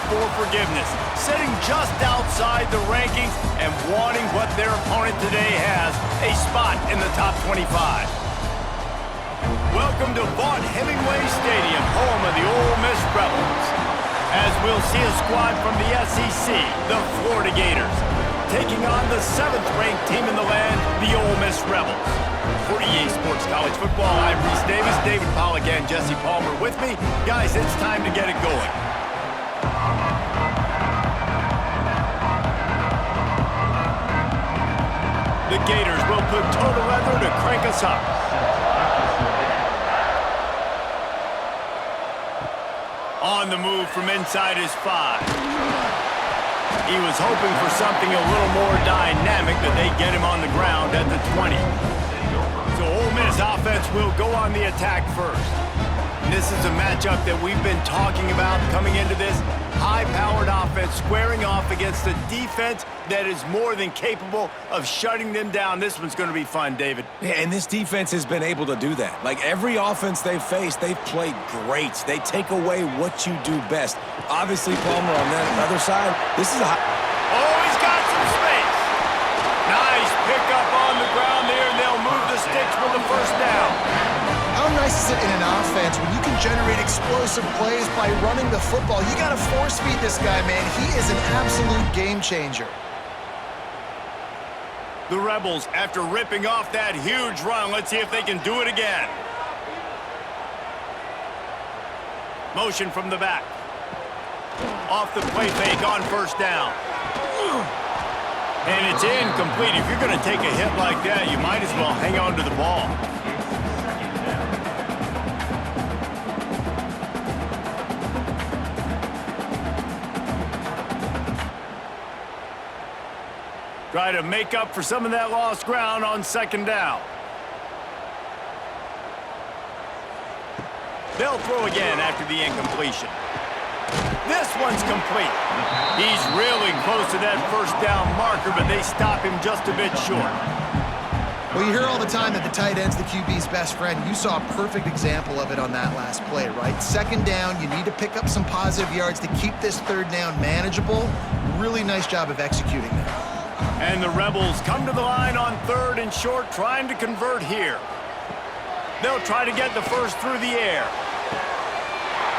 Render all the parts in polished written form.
for forgiveness, sitting just outside the rankings and wanting what their opponent today has, a spot in the top 25. Welcome to Vaught-Hemingway Stadium, home of the Ole Miss Rebels, as we'll see a squad from the SEC, the Florida Gators, taking on the 7th-ranked team in the land, the Ole Miss Rebels. For EA Sports College Football, I'm Reese Davis, David Pollack, and Jesse Palmer with me. Guys, it's time to get it going. The Gators will put total leather to crank us up. On the move from inside his 5. He was hoping for something a little more dynamic, but they get him on the ground at the 20. So Ole Miss offense will go on the attack first. And this is a matchup that we've been talking about coming into this. High-powered offense squaring off against a defense that is more than capable of shutting them down. This one's going to be fun, David. Yeah, and this defense has been able to do that. Like every offense they've faced, they've played great. They take away what you do best. Obviously, Palmer, on that other side, this is a Oh, he's got some space. Nice pickup on the ground there, and they'll move the sticks for the first down. How nice is it in an offense when you can generate explosive plays by running the football? You got to force feed this guy, man. He is an absolute game changer. The Rebels, after ripping off that huge run, let's see if they can do it again. Motion from the back. Off the play fake on first down. And it's incomplete. If you're going to take a hit like that, you might as well hang on to the ball. Try to make up for some of that lost ground on second down. They'll throw again after the incompletion. This one's complete. He's really close to that first down marker, but they stop him just a bit short. Well, you hear all the time that the tight end's the QB's best friend. You saw a perfect example of it on that last play, right? Second down, you need to pick up some positive yards to keep this third down manageable. Really nice job of executing there. And the Rebels come to the line on 3rd and short, trying to convert here. They'll try to get the first through the air.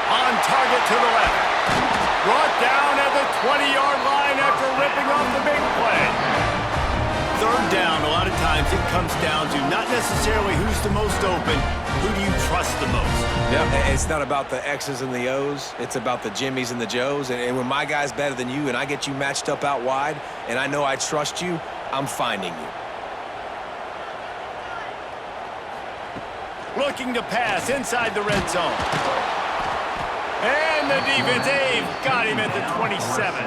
On target to the left. Brought down at the 20-yard line after ripping off the big play. Third down, a lot of times it comes down to not necessarily who's the most open, who do you trust the most? Yeah, it's not about the X's and the O's. It's about the Jimmys and the Joes. And when my guy's better than you and I get you matched up out wide and I know I trust you, I'm finding you. Looking to pass inside the red zone. And the defense, they've got him at the 27.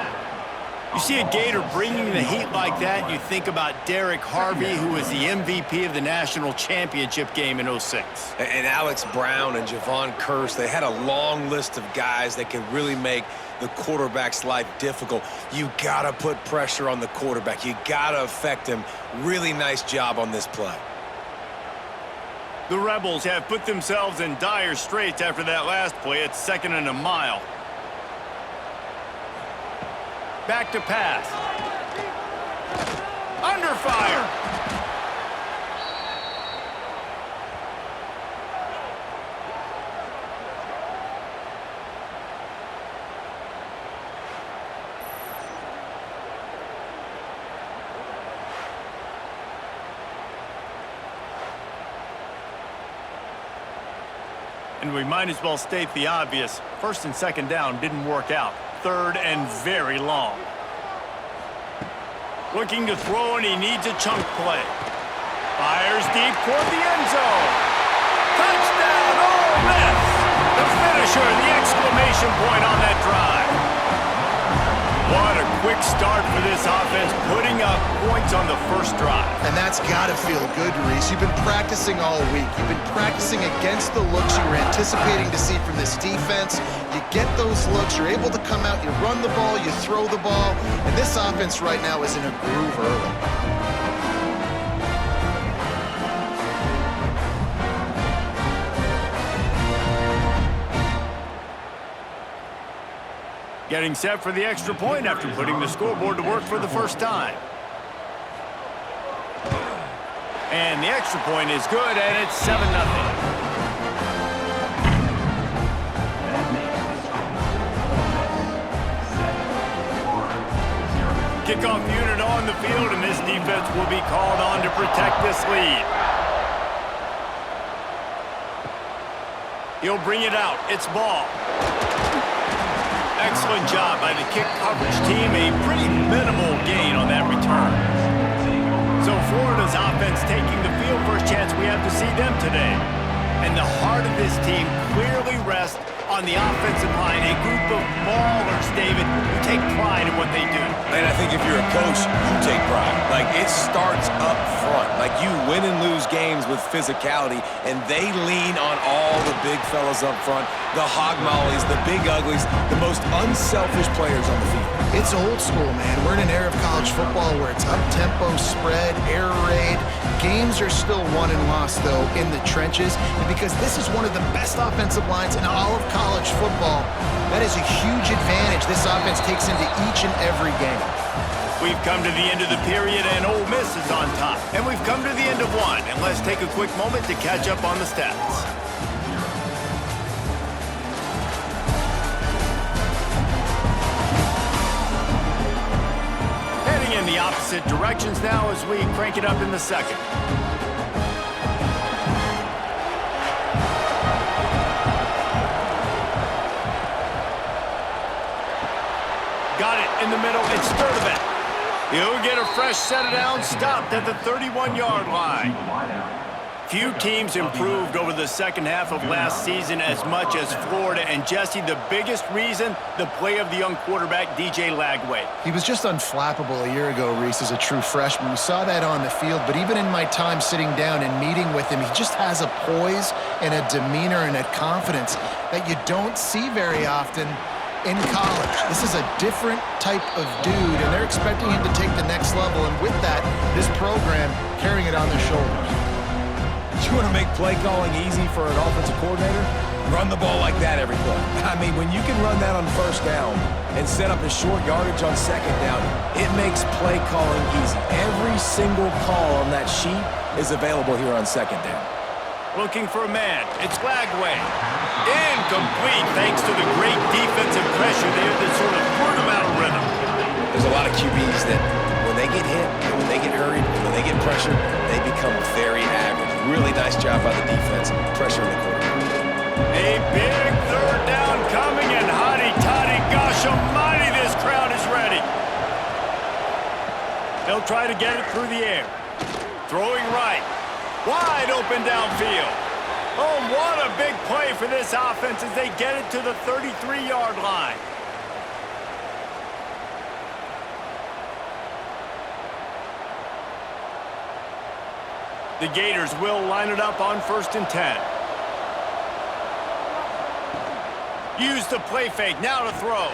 You see a Gator bringing the heat like that, you think about Derek Harvey, who was the MVP of the national championship game in '06. And Alex Brown and Javon Curse, they had a long list of guys that could really make the quarterback's life difficult. You got to put pressure on the quarterback. You got to affect him. Really nice job on this play. The Rebels have put themselves in dire straits after that last play. It's 2nd and a mile. Back to pass. Under fire. And we might as well state the obvious. 1st and 2nd down didn't work out. 3rd and very long. Looking to throw, and he needs a chunk play. Fires deep toward the end zone. Touchdown, Ole Miss! The finisher, the exclamation point on that drive. What a quick start for this offense, putting up points on the first drive. And that's got to feel good, Reese. You've been practicing all week. You've been practicing against the looks you were anticipating to see from this defense. You get those looks, you're able to come out, you run the ball, you throw the ball, and this offense right now is in a groove early. Getting set for the extra point after putting the scoreboard to work for the first time. And the extra point is good, and it's 7-0. Kickoff unit on the field, and this defense will be called on to protect this lead. He'll bring it out. It's ball. Excellent job by the kick coverage team. A pretty minimal gain on that return. So Florida's offense taking the field. First chance we have to see them today. And the heart of this team clearly rests on the offensive line. A group of maulers, David, who take pride in what they do. And I think if you're a coach, you take pride. Like, it starts up front. Like, you win and lose games with physicality, and they lean on all the big fellas up front, the hog mollies, the big uglies, the most unselfish players on the field. It's old school, man. We're in an era of college football where it's up-tempo, spread, air raid. Games are still won and lost, though, in the trenches. And because this is one of the best offensive lines in all of college football, that is a huge advantage this offense takes into each and every game. We've come to the end of the period, and Ole Miss is on top. And we've come to the end of one. And let's take a quick moment to catch up on the stats. Heading in the opposite directions now as we crank it up in the second. Got it in the middle. It's Sturdivant. He'll get a fresh set of downs, stopped at the 31-yard line. Few teams improved over the second half of last season as much as Florida. And, Jesse, the biggest reason, the play of the young quarterback, DJ Lagway. He was just unflappable a year ago, Reese, as a true freshman. We saw that on the field, but even in my time sitting down and meeting with him, he just has a poise and a demeanor and a confidence that you don't see very often in college. This is a different type of dude, and they're expecting him to take the next level, and with that, this program carrying it on their shoulders. You want to make play calling easy for an offensive coordinator? Run the ball like that every play. I mean, when you can run that on first down and set up a short yardage on second down, it makes play calling easy. Every single call on that sheet is available here on second down. Looking for a man. It's Lagway. Incomplete thanks to the great defensive pressure there that sort of put him out of rhythm. There's a lot of QBs that when they get hit, and when they get hurried, and when they get pressured, they become very average. Really nice job by the defense, pressuring the quarterback. A big third down coming, and hotty-toddy, gosh almighty, this crowd is ready. They'll try to get it through the air. Throwing right. Wide open downfield. Oh, what a big play for this offense as they get it to the 33-yard line. The Gators will line it up on 1st and 10. Use the play fake, now to throw.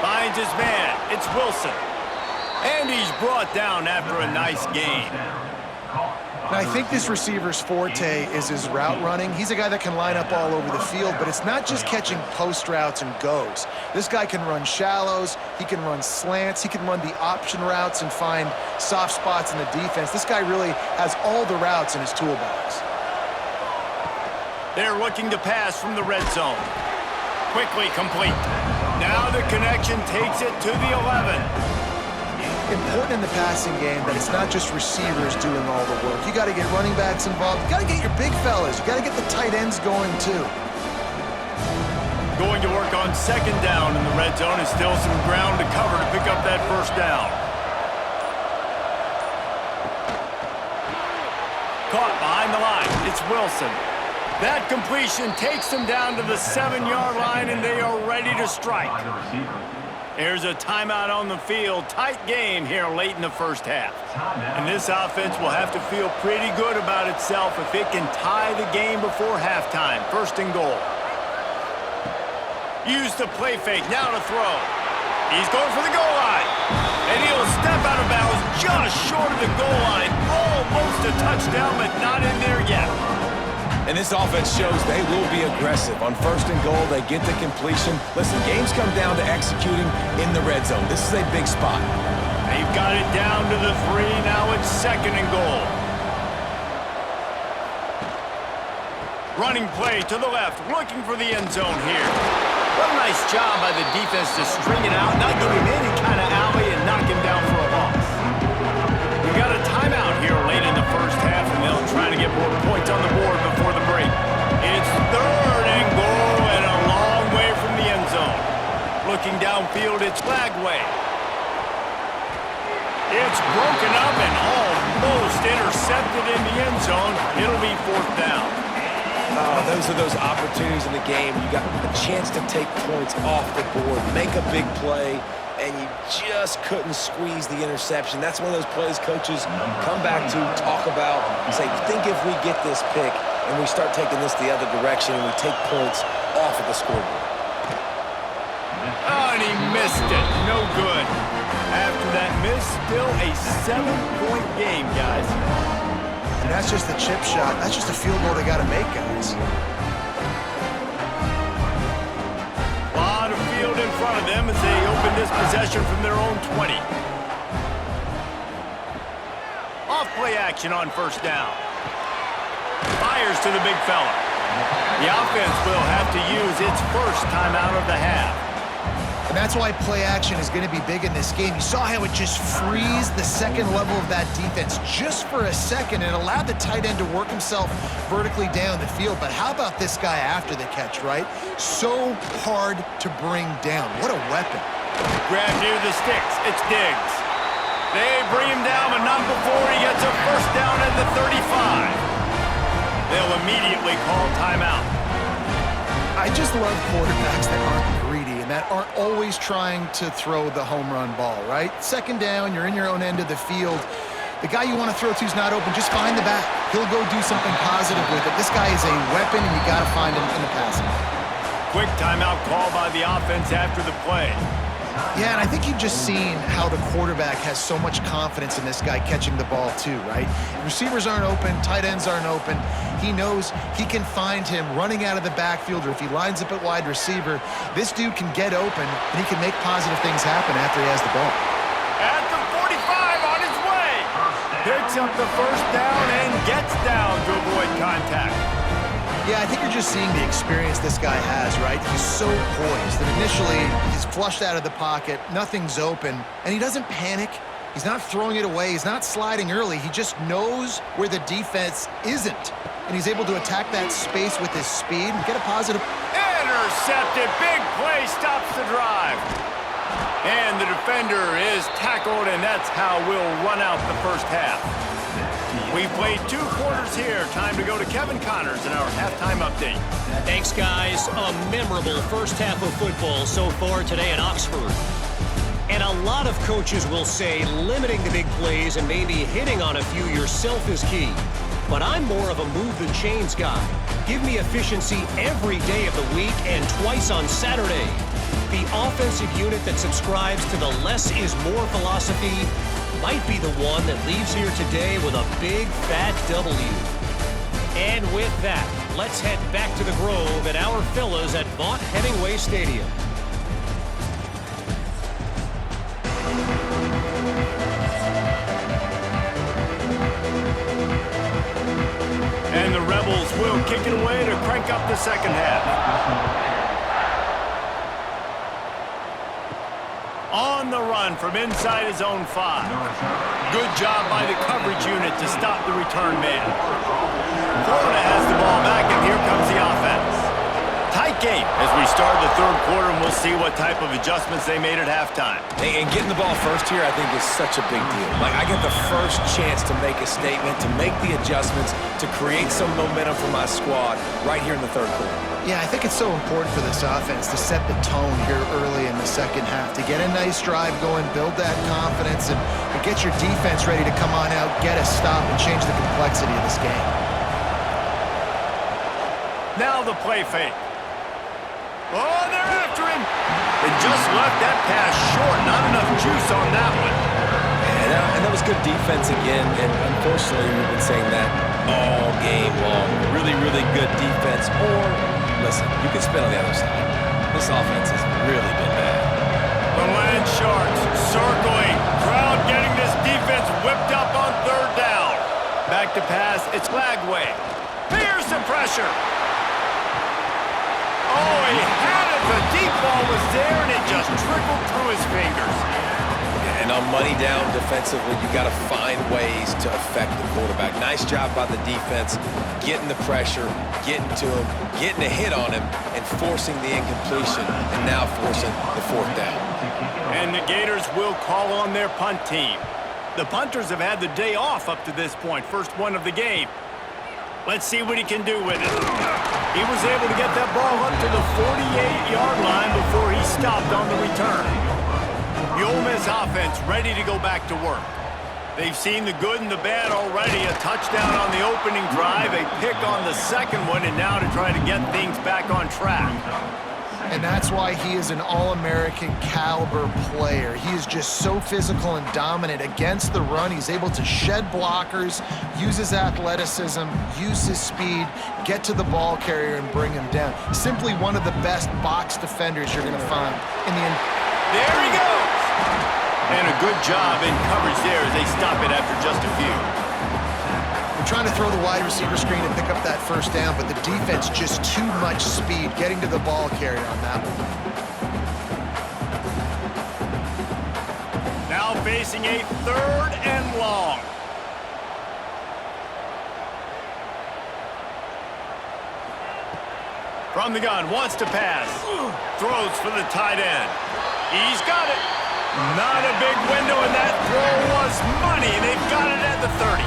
Finds his man, it's Wilson. And he's brought down after a nice gain. Now, I think this receiver's forte is his route running. He's a guy that can line up all over the field, but it's not just catching post routes and goes. This guy can run shallows, he can run slants, he can run the option routes and find soft spots in the defense. This guy really has all the routes in his toolbox. They're looking to pass from the red zone. Quickly complete. Now the connection takes it to the 11. Important in the passing game that it's not just receivers doing all the work. You got to get running backs involved. You got to get your big fellas. You got to get the tight ends going too. Going to work on 2nd down in the red zone, and still some ground to cover to pick up that 1st down. Caught behind the line. It's Wilson. That completion takes them down to the 7-yard line, and they are ready to strike. There's a timeout on the field. Tight game here late in the first half. And this offense will have to feel pretty good about itself if it can tie the game before halftime. 1st and goal. Use the play fake, now to throw. He's going for the goal line. And he'll step out of bounds just short of the goal line. Almost a touchdown, but not in there yet. And this offense shows they will be aggressive. On 1st and goal, they get the completion. Listen, games come down to executing in the red zone. This is a big spot. They've got it down to the 3. Now it's 2nd and goal. Running play to the left, looking for the end zone here. What a nice job by the defense to string it out, not give him any kind of alley and knock him down for a loss. We got a timeout here late in the first half, and they'll try to get more points on the board before the break. It's 3rd and goal and a long way from the end zone. Looking downfield, it's Lagway. It's broken up and almost intercepted in the end zone. It'll be 4th down. Those are those opportunities in the game. You got a chance to take points off the board, make a big play, and you just couldn't squeeze the interception. That's one of those plays coaches come back to, talk about, say, think if we get this pick and we start taking this the other direction and we take points off of the scoreboard. Oh, and he missed it. No good. After that miss, still a 7-point game, guys. And that's just the chip shot. That's just a field goal they got to make, guys. A lot of field in front of them as they open this possession from their own 20. Off play action on 1st down. Fires to the big fella. The offense will have to use its first timeout of the half. And that's why play action is going to be big in this game. You saw how it just freezed the second level of that defense just for a second and allowed the tight end to work himself vertically down the field. But how about this guy after the catch, right? So hard to bring down. What a weapon. Grab near the sticks. It's Diggs. They bring him down, but not before he gets a 1st down at the 35. They'll immediately call timeout. I just love quarterbacks that aren't greedy and that aren't always trying to throw the home run ball, right? 2nd down, you're in your own end of the field. The guy you want to throw to is not open. Just find the back. He'll go do something positive with it. This guy is a weapon, and you got to find him in the passing. Quick timeout call by the offense after the play. Yeah, and I think you've just seen how the quarterback has so much confidence in this guy catching the ball too, right? Receivers aren't open, tight ends aren't open. He knows he can find him running out of the backfield, or if he lines up at wide receiver, this dude can get open, and he can make positive things happen after he has the ball. At the 45 on his way. Picks up the 1st down and gets down to avoid contact. Yeah, I think you're just seeing the experience this guy has, right? He's so poised that initially he's flushed out of the pocket, nothing's open, and he doesn't panic. He's not throwing it away. He's not sliding early. He just knows where the defense isn't, and he's able to attack that space with his speed and get a positive. Intercepted. Big play stops the drive. And the defender is tackled, and that's how we'll run out the first half. We've played 2 quarters here. Time to go to Kevin Connors in our halftime update. Thanks, guys. A memorable first half of football so far today in Oxford. And a lot of coaches will say limiting the big plays and maybe hitting on a few yourself is key. But I'm more of a move the chains guy. Give me efficiency every day of the week and twice on Saturday. The offensive unit that subscribes to the less is more philosophy might be the one that leaves here today with a big fat W. And with that, let's head back to the Grove at our fellas at Vaught Hemingway Stadium. And the Rebels will kick it away to crank up the second half. On the run from inside his own 5. Good job by the coverage unit to stop the return man. Florida has the ball back, and here comes the offense. Tight game as we start the 3rd quarter, and we'll see what type of adjustments they made at halftime. And getting the ball first here, I think, is such a big deal. Like, I get the first chance to make a statement, to make the adjustments, to create some momentum for my squad right here in the 3rd quarter. Yeah, I think it's so important for this offense to set the tone here early in the second half, to get a nice drive going, build that confidence, and get your defense ready to come on out, get a stop, and change the complexity of this game. Now the play fake. Oh, they're after him. They just left that pass short. Not enough juice on that one. And that was good defense again, and unfortunately, we've been saying that all game long. Really, really good defense. Or, listen, you can spin on the other side. This offense has really been bad. The Land Sharks circling. Crowd getting this defense whipped up on third down. Back to pass. It's Lagway. Here's the pressure. Oh, he had it. The deep ball was there, and it just trickled through his fingers. And on money down defensively, you got to find ways to affect the quarterback. Nice job by the defense, getting the pressure, getting to him, getting a hit on him, and forcing the incompletion, and now forcing the fourth down. And the Gators will call on their punt team. The punters have had the day off up to this point, first one of the game. Let's see what he can do with it. He was able to get that ball up to the 48-yard line before he stopped on the return. The Ole Miss offense ready to go back to work. They've seen the good and the bad already. A touchdown on the opening drive, a pick on the second one, and now to try to get things back on track. And that's why he is an All-American caliber player. He is just so physical and dominant against the run. He's able to shed blockers, use his athleticism, use his speed, get to the ball carrier and bring him down. Simply one of the best box defenders you're going to find in the... There he goes! And a good job in coverage there as they stop it after just a few. They're trying to throw the wide receiver screen and pick up that first down, but the defense just too much speed getting to the ball carrier on that one. Now facing a third and long. From the gun, wants to pass. Throws for the tight end. He's got it. Not a big window, and that throw was money, and they've got it at the 30.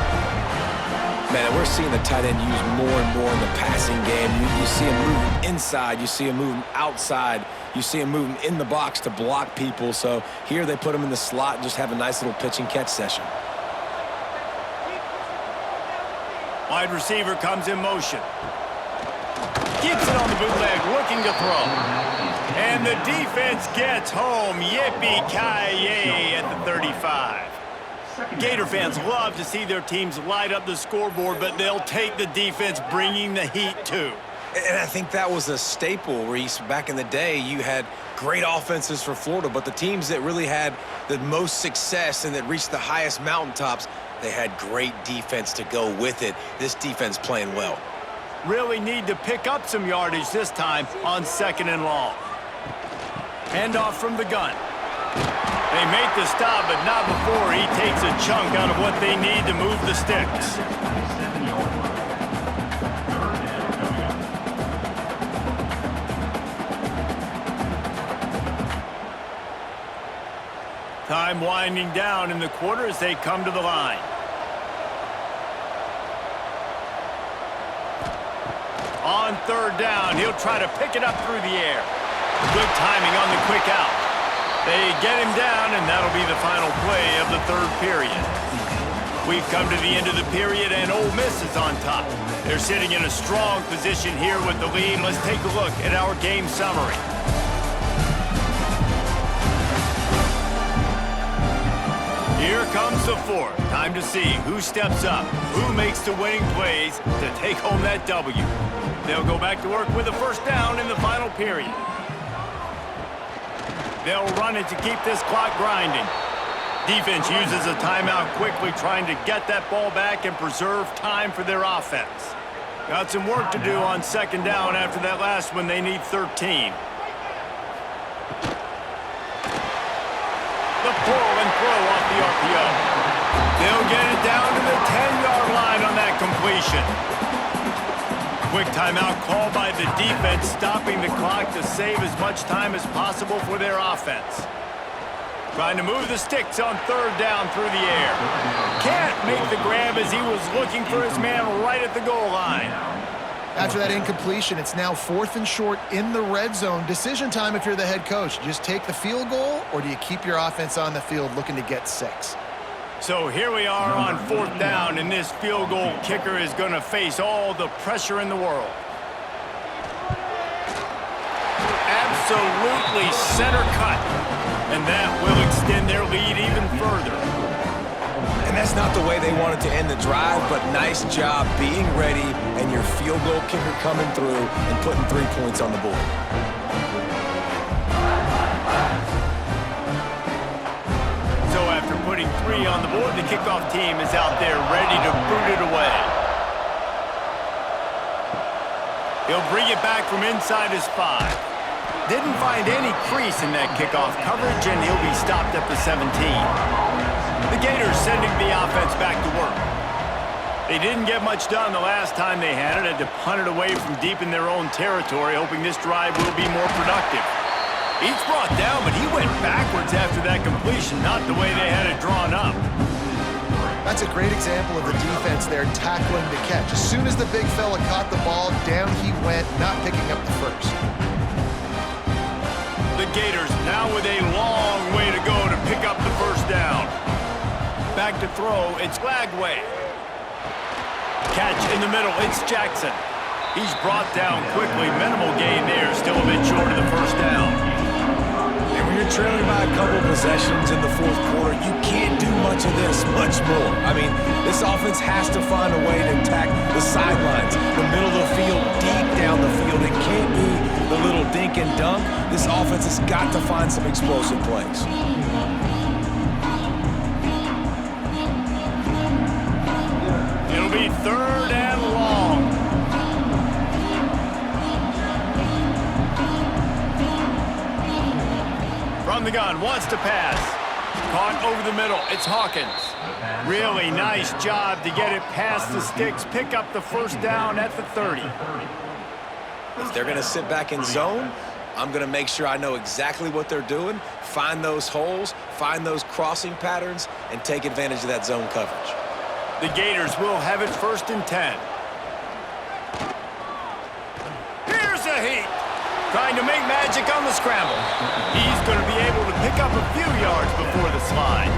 Man, we're seeing the tight end used more and more in the passing game. You see him moving inside. You see him moving outside. You see him moving in the box to block people. So here they put him in the slot and just have a nice little pitch and catch session. Wide receiver comes in motion. Keeps it on the bootleg, looking to throw. And the defense gets home. Yippee-ki-yay at the 35. Gator fans love to see their teams light up the scoreboard, but they'll take the defense bringing the heat too. And I think that was a staple, Reese. Back in the day, you had great offenses for Florida, but the teams that really had the most success and that reached the highest mountaintops, they had great defense to go with it. This defense playing well. Really need to pick up some yardage this time on second and long. Handoff from the gun. They make the stop, but not before he takes a chunk out of what they need to move the sticks. Time winding down in the quarter as they come to the line. On third down, he'll try to pick it up through the air. Good timing on the quick out. They get him down, and that'll be the final play of the third period. We've come to the end of the period, and Ole Miss is on top. They're sitting in a strong position here with the lead. Let's take a look at our game summary. Here comes the fourth. Time to see who steps up, who makes the winning plays to take home that W. They'll go back to work with a first down in the final period. They'll run it to keep this clock grinding. Defense uses a timeout quickly, trying to get that ball back and preserve time for their offense. Got some work to do on second down after that last one. They need 13. The pull and throw off the RPO. They'll get it down to the 10-yard line on that completion. Quick timeout called by the defense, stopping the clock to save as much time as possible for their offense. Trying to move the sticks on third down through the air. Can't make the grab as he was looking for his man right at the goal line. After that incompletion, it's now 4th and short in the red zone. Decision time if you're the head coach. Just take the field goal, or do you keep your offense on the field looking to get 6? So here we are on 4th down, and this field goal kicker is going to face all the pressure in the world. Absolutely center cut, and that will extend their lead even further. And that's not the way they wanted to end the drive, but nice job being ready and your field goal kicker coming through and putting 3 points on the board. So after putting 3 on the board, the kickoff team is out there ready to boot it away. He'll bring it back from inside his 5. Didn't find any crease in that kickoff coverage, and he'll be stopped at the 17. The Gators sending the offense back to work. They didn't get much done the last time they had it. Had to punt it away from deep in their own territory, hoping this drive will be more productive. He's brought down, but he went backwards after that completion, not the way they had it drawn up. That's a great example of the defense there tackling the catch. As soon as the big fella caught the ball, down he went, not picking up the first. The Gators now with a long way to go to pick up the first down. Back to throw, it's Lagway. Catch in the middle, it's Jackson. He's brought down quickly. Minimal gain there, still a bit short of the first down. And when you're trailing by a couple possessions in the fourth quarter, you can't do much of this, much more. I mean, this offense has to find a way to attack the sidelines, the middle of the field, deep down the field. It can't be the little dink and dunk. This offense has got to find some explosive plays. It'll be 3rd and long. From the gun, wants to pass. Caught over the middle, it's Hawkins. Really nice job to get it past the sticks, pick up the first down at the 30. If they're going to sit back in zone, I'm going to make sure I know exactly what they're doing, find those holes, find those crossing patterns, and take advantage of that zone coverage. The Gators will have it 1st and 10. Here's a heat. Trying to make magic on the scramble. He's going to be able to pick up a few yards before the slide.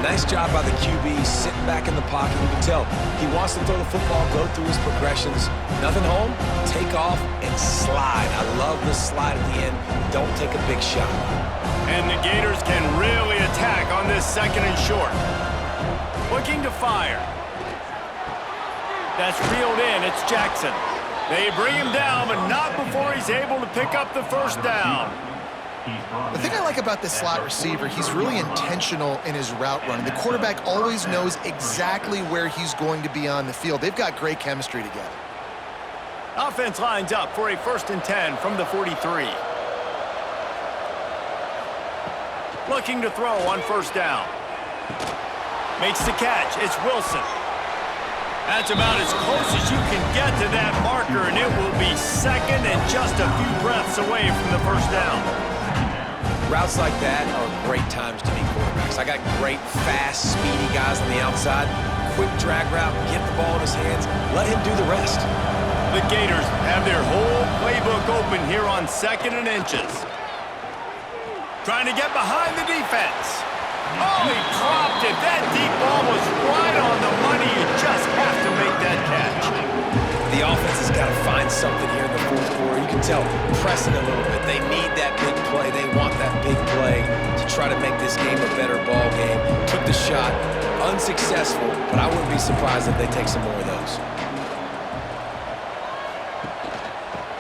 Nice job by the QB sitting back in the pocket. You can tell he wants to throw the football, go through his progressions. Nothing home, take off, and slide. I love the slide at the end. Don't take a big shot. And the Gators can really attack on this 2nd and short. Looking to fire. That's reeled in. It's Jackson. They bring him down, but not before he's able to pick up the first down. The thing I like about this slot receiver, he's really intentional in his route running. The quarterback always knows exactly where he's going to be on the field. They've got great chemistry together. Offense lines up for a 1st and 10 from the 43. Looking to throw on 1st down. Makes the catch. It's Wilson. That's about as close as you can get to that marker, and it will be 2nd and just a few breaths away from the first down. Routes like that are great times to be quarterbacks. I got great, fast, speedy guys on the outside. Quick drag route, get the ball in his hands, let him do the rest. The Gators have their whole playbook open here on 2nd and inches. Trying to get behind the defense. Oh, he dropped it. That deep ball was right on the money. You just have to make that catch. The offense has got to find something here in the fourth quarter. You can tell, pressing a little bit. They need that big play. They want that big play to try to make this game a better ball game. Took the shot, unsuccessful, but I wouldn't be surprised if they take some more of those.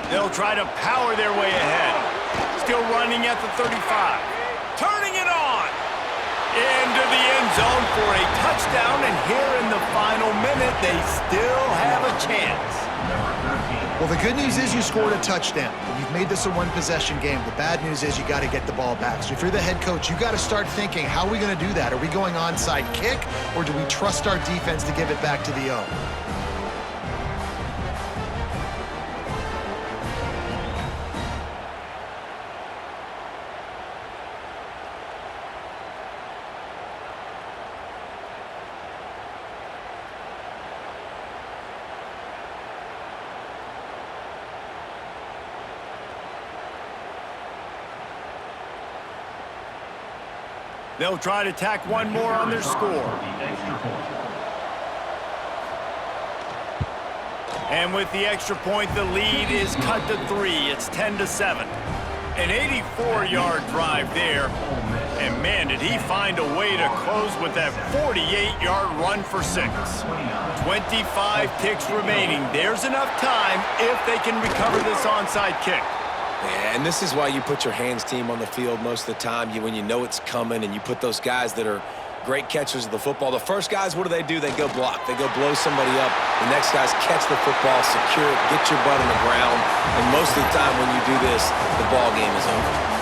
They'll try to power their way ahead. Still running at the 35. Turning it on. Into the end zone for a touchdown, and here in the final minute, they still have a chance. Well, the good news is you scored a touchdown. You've made this a one-possession game. The bad news is you got to get the ball back. So if you're the head coach, you got to start thinking, how are we going to do that? Are we going onside kick, or do we trust our defense to give it back to the O? They'll try to tack one more on their score. And with the extra point, the lead is cut to 3. It's 10-7. An 84-yard drive there. And man, did he find a way to close with that 48-yard run for 6. 25 ticks remaining. There's enough time if they can recover this onside kick. Yeah, and this is why you put your hands team on the field most of the time. When you know it's coming, and you put those guys that are great catchers of the football. The first guys, what do? They go block. They go blow somebody up. The next guys catch the football, secure it, get your butt on the ground. And most of the time when you do this, the ball game is over.